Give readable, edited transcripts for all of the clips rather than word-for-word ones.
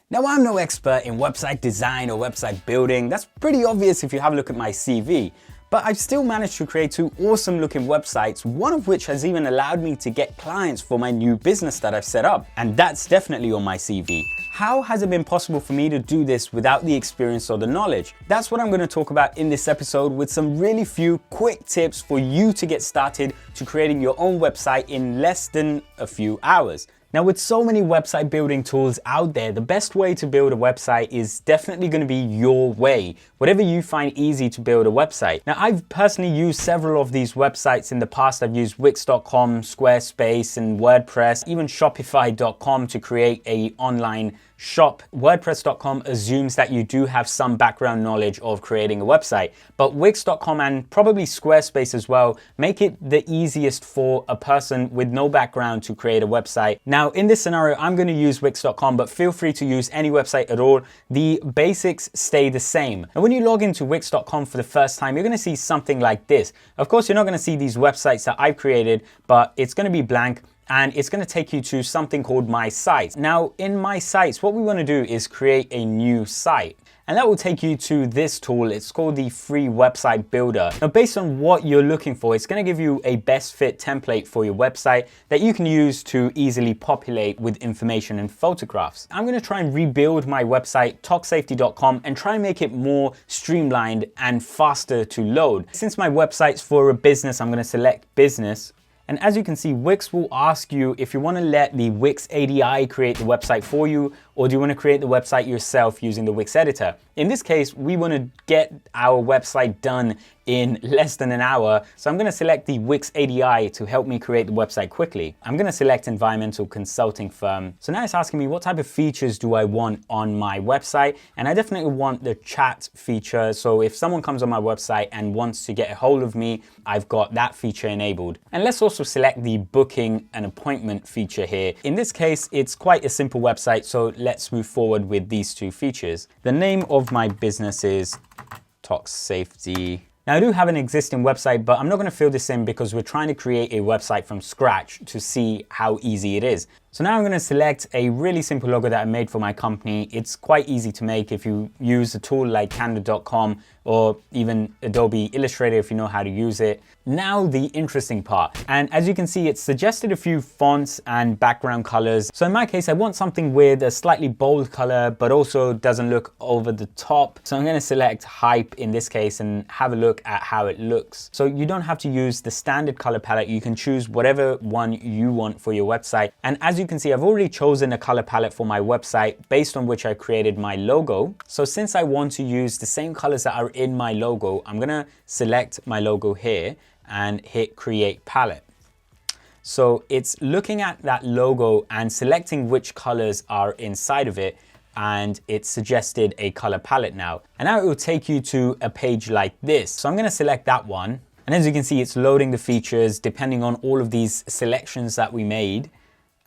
Now, I'm no expert in website design or website building. That's pretty obvious if you have a look at my CV. But I've still managed to create 2 awesome looking websites, one of which has even allowed me to get clients for my new business that I've set up. And that's definitely on my CV. How has it been possible for me to do this without the experience or the knowledge? That's what I'm going to talk about in this episode, with some really few quick tips for you to get started to creating your own website in less than a few hours. Now, with so many website building tools out there, the best way to build a website is definitely going to be your way, whatever you find easy to build a website. Now, I've personally used several of these websites in the past. I've used Wix.com, Squarespace, and WordPress, even Shopify.com to create an online shop. WordPress.com assumes that you do have some background knowledge of creating a website, but Wix.com and probably Squarespace as well make it the easiest for a person with no background to create a website. Now, in this scenario, I'm going to use Wix.com, but feel free to use any website at all. The basics stay the same. And when you log into Wix.com for the first time, you're going to see something like this. Of course, you're not going to see these websites that I've created, but it's going to be blank. And it's going to take you to something called My Sites. Now, in My Sites, what we want to do is create a new site. And that will take you to this tool. It's called the Free Website Builder. Now, based on what you're looking for, it's going to give you a best fit template for your website that you can use to easily populate with information and photographs. I'm going to try and rebuild my website, talksafety.com, and try and make it more streamlined and faster to load. Since my website's for a business, I'm going to select business. And as you can see, Wix will ask you if you want to let the Wix ADI create the website for you, or do you want to create the website yourself using the Wix editor. In this case, we want to get our website done in less than an hour. So I'm going to select the Wix ADI to help me create the website quickly. I'm going to select environmental consulting firm. So now it's asking me what type of features do I want on my website. And I definitely want the chat feature. So if someone comes on my website and wants to get a hold of me, I've got that feature enabled. And let's also select the booking an appointment feature here. In this case, it's quite a simple website. So let's move forward with these 2 features. The name of my business is Talk Safety. Now, I do have an existing website, but I'm not going to fill this in because we're trying to create a website from scratch to see how easy it is. So now I'm going to select a really simple logo that I made for my company. It's quite easy to make if you use a tool like Canva.com or even Adobe Illustrator if you know how to use it. Now the interesting part. And as you can see, it's suggested a few fonts and background colors. So in my case, I want something with a slightly bold color, but also doesn't look over the top. So I'm going to select Hype in this case and have a look at how it looks. So you don't have to use the standard color palette. You can choose whatever one you want for your website. And as you can see, I've already chosen a color palette for my website based on which I created my logo. So since I want to use the same colors that are in my logo, I'm going to select my logo here and hit Create Palette. So it's looking at that logo and selecting which colors are inside of it, and it's suggested a color palette now. And now it will take you to a page like this. So I'm going to select that one. And as you can see, it's loading the features depending on all of these selections that we made.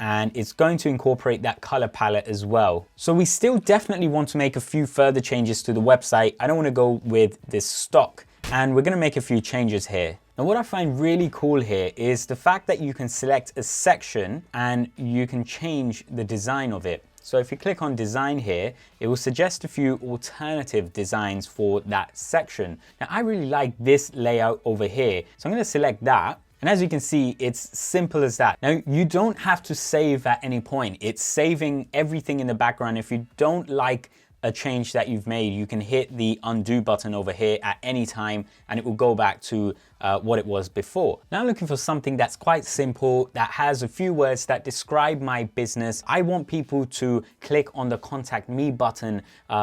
And it's going to incorporate that color palette as well. So we still definitely want to make a few further changes to the website. I don't want to go with this stock, and we're going to make a few changes here. Now, what I find really cool here is the fact that you can select a section and you can change the design of it. So if you click on design here, it will suggest a few alternative designs for that section. Now, I really like this layout over here. So I'm going to select that. And as you can see, it's simple as that. Now, you don't have to save at any point. It's saving everything in the background. If you don't like a change that you've made, you can hit the undo button over here at any time and it will go back to what it was before. Now I'm looking for something that's quite simple, that has a few words that describe my business. I want people to click on the contact me button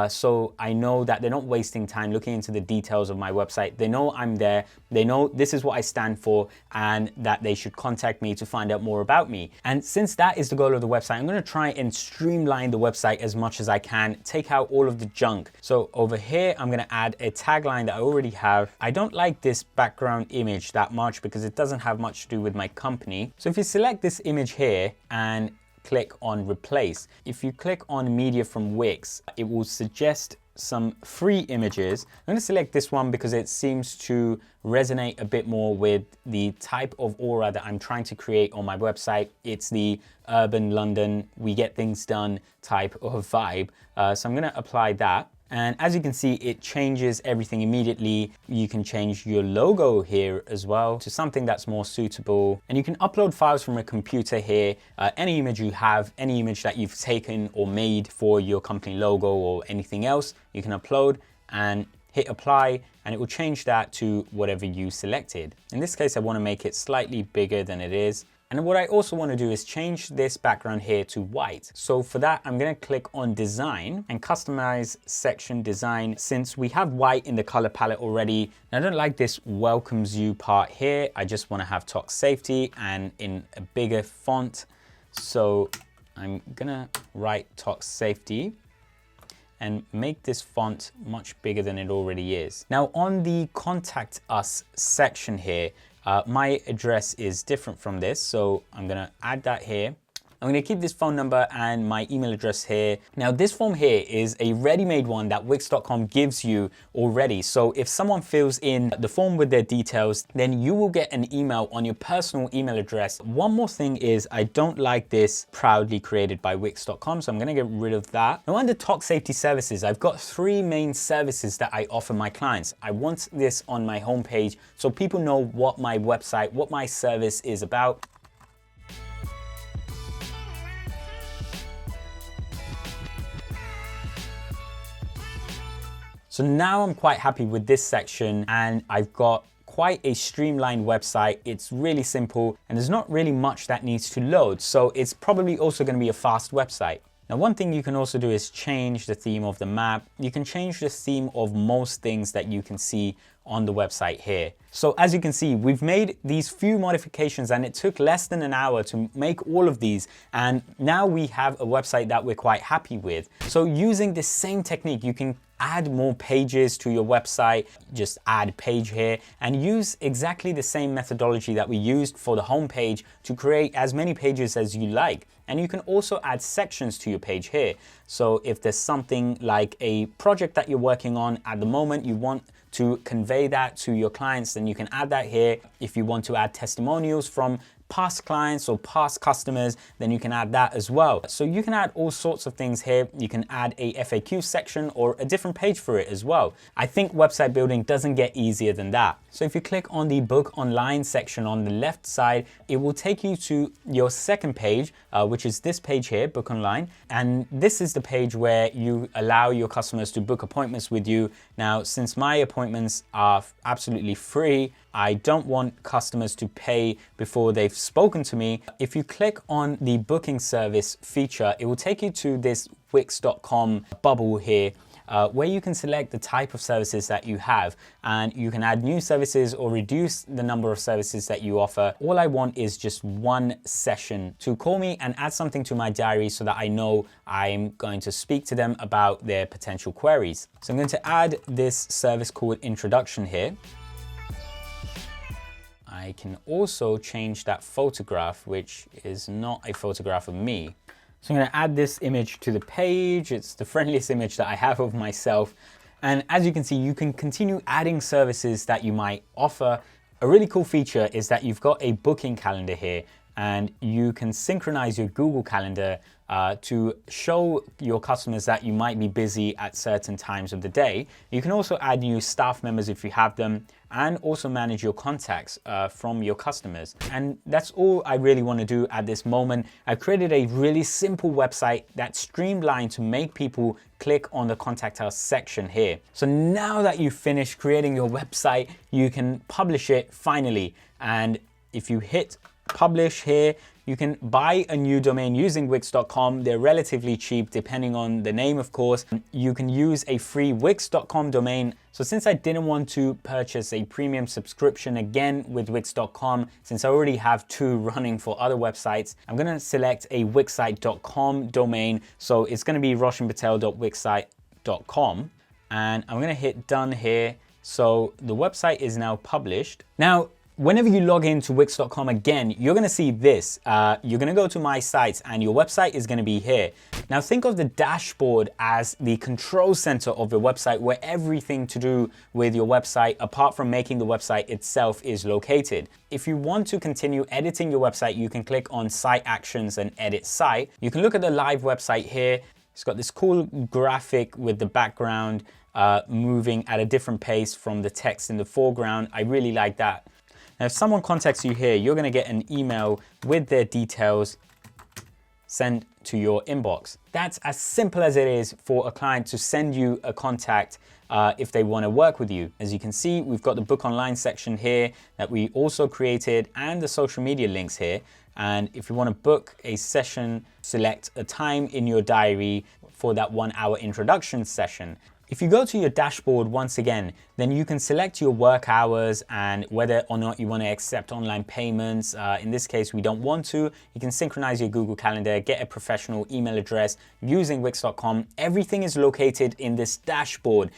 so I know that they're not wasting time looking into the details of my website. They know I'm there, they know this is what I stand for, and that they should contact me to find out more about me. And since that is the goal of the website, I'm going to try and streamline the website as much as I can, take out all of the junk. So over here, I'm going to add a tagline that I already have. I don't like this background image that much because it doesn't have much to do with my company. So if you select this image here and click on replace, if you click on media from Wix, it will suggest some free images. I'm going to select this one because it seems to resonate a bit more with the type of aura that I'm trying to create on my website. It's the urban London, we get things done type of vibe. So I'm going to apply that. And as you can see, it changes everything immediately. You can change your logo here as well to something that's more suitable. And you can upload files from a computer here. Any image you have, any image that you've taken or made for your company logo or anything else, you can upload and hit apply, and it will change that to whatever you selected. In this case, I want to make it slightly bigger than it is. And what I also want to do is change this background here to white. So for that, I'm going to click on design and customize section design. Since we have white in the color palette already, and I don't like this welcomes you part here. I just want to have talk safety and in a bigger font. So I'm going to write talk safety and make this font much bigger than it already is. Now on the contact us section here, my address is different from this, so I'm gonna add that here. I'm gonna keep this phone number and my email address here. Now this form here is a ready-made one that Wix.com gives you already. So if someone fills in the form with their details, then you will get an email on your personal email address. One more thing is I don't like this proudly created by Wix.com, so I'm gonna get rid of that. Now under Talk Safety Services, I've got 3 main services that I offer my clients. I want this on my homepage so people know what my website, what my service is about. So now I'm quite happy with this section and I've got quite a streamlined website. It's really simple and there's not really much that needs to load. So it's probably also going to be a fast website. Now, one thing you can also do is change the theme of the map. You can change the theme of most things that you can see on the website here. So as you can see, we've made these few modifications and it took less than an hour to make all of these. And now we have a website that we're quite happy with. So using the same technique, you can add more pages to your website, just add page here and use exactly the same methodology that we used for the home page to create as many pages as you like. And you can also add sections to your page here. So if there's something like a project that you're working on at the moment, you want to convey that to your clients, then you can add that here. If you want to add testimonials from past clients or past customers, then you can add that as well. So you can add all sorts of things here. You can add a FAQ section or a different page for it as well. I think website building doesn't get easier than that. So if you click on the book online section on the left side, it will take you to your second page, which is this page here, book online. And this is the page where you allow your customers to book appointments with you. Now, since my appointments are absolutely free, I don't want customers to pay before they've spoken to me. If you click on the booking service feature, it will take you to this Wix.com bubble here, where you can select the type of services that you have and you can add new services or reduce the number of services that you offer. All I want is just one session to call me and add something to my diary so that I know I'm going to speak to them about their potential queries. So I'm going to add this service called introduction here. I can also change that photograph, which is not a photograph of me. So I'm going to add this image to the page. It's the friendliest image that I have of myself. And as you can see, you can continue adding services that you might offer. A really cool feature is that you've got a booking calendar here and you can synchronize your Google Calendar to show your customers that you might be busy at certain times of the day. You can also add new staff members if you have them, and also manage your contacts from your customers. And that's all I really want to do at this moment. I've created a really simple website that's streamlined to make people click on the Contact Us section here. So now that you've finished creating your website, you can publish it finally. And if you hit publish here, you can buy a new domain using Wix.com. They're relatively cheap depending on the name, of course. You can use a free Wix.com domain. So since I didn't want to purchase a premium subscription again with Wix.com, since I already have 2 running for other websites, I'm gonna select a Wixsite.com domain. So it's gonna be roshanpatel.wixsite.com. And I'm gonna hit done here. So the website is now published. Now, Whenever you log into Wix.com again, you're gonna see this. You're gonna go to My Sites and your website is gonna be here. Now think of the dashboard as the control center of your website where everything to do with your website, apart from making the website itself, is located. If you want to continue editing your website, you can click on Site Actions and Edit Site. You can look at the live website here. It's got this cool graphic with the background moving at a different pace from the text in the foreground. I really like that. Now, if someone contacts you here, you're gonna get an email with their details sent to your inbox. That's as simple as it is for a client to send you a contact if they wanna work with you. As you can see, we've got the book online section here that we also created and the social media links here. And if you wanna book a session, select a time in your diary for that 1 hour introduction session. If you go to your dashboard once again, then you can select your work hours and whether or not you want to accept online payments. In this case, we don't want to. You can synchronize your Google Calendar, get a professional email address using Wix.com. Everything is located in this dashboard.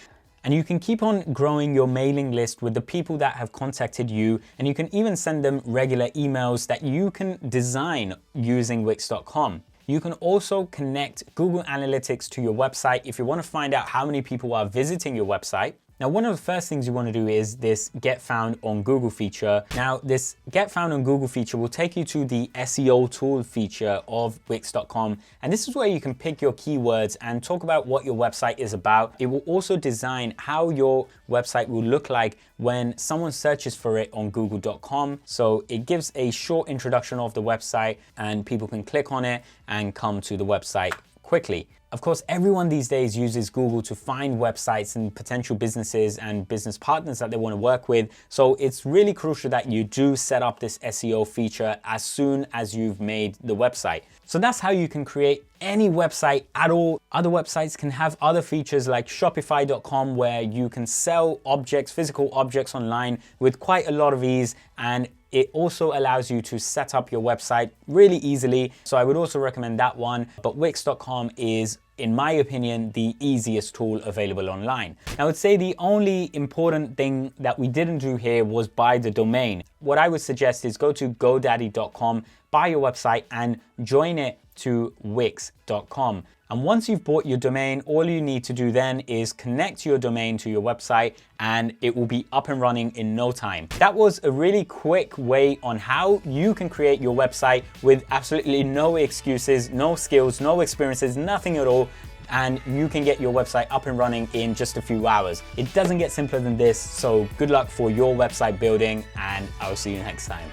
And you can keep on growing your mailing list with the people that have contacted you, and you can even send them regular emails that you can design using Wix.com. You can also connect Google Analytics to your website if you want to find out how many people are visiting your website. Now, one of the first things you want to do is this Get Found on Google feature. Now, this Get Found on Google feature will take you to the SEO tool feature of Wix.com. And this is where you can pick your keywords and talk about what your website is about. It will also design how your website will look like when someone searches for it on Google.com. So it gives a short introduction of the website and people can click on it and come to the website quickly. Of course, everyone these days uses Google to find websites and potential businesses and business partners that they want to work with. So it's really crucial that you do set up this SEO feature as soon as you've made the website. So that's how you can create any website at all. Other websites can have other features like Shopify.com where you can sell objects, physical objects online with quite a lot of ease, and it also allows you to set up your website really easily. So I would also recommend that one, but Wix.com is, in my opinion, the easiest tool available online. Now, I would say the only important thing that we didn't do here was buy the domain. What I would suggest is go to GoDaddy.com, buy your website and join it to Wix.com. And once you've bought your domain, all you need to do then is connect your domain to your website and it will be up and running in no time. That was a really quick way on how you can create your website with absolutely no excuses, no skills, no experiences, nothing at all. And you can get your website up and running in just a few hours. It doesn't get simpler than this. So good luck for your website building and I'll see you next time.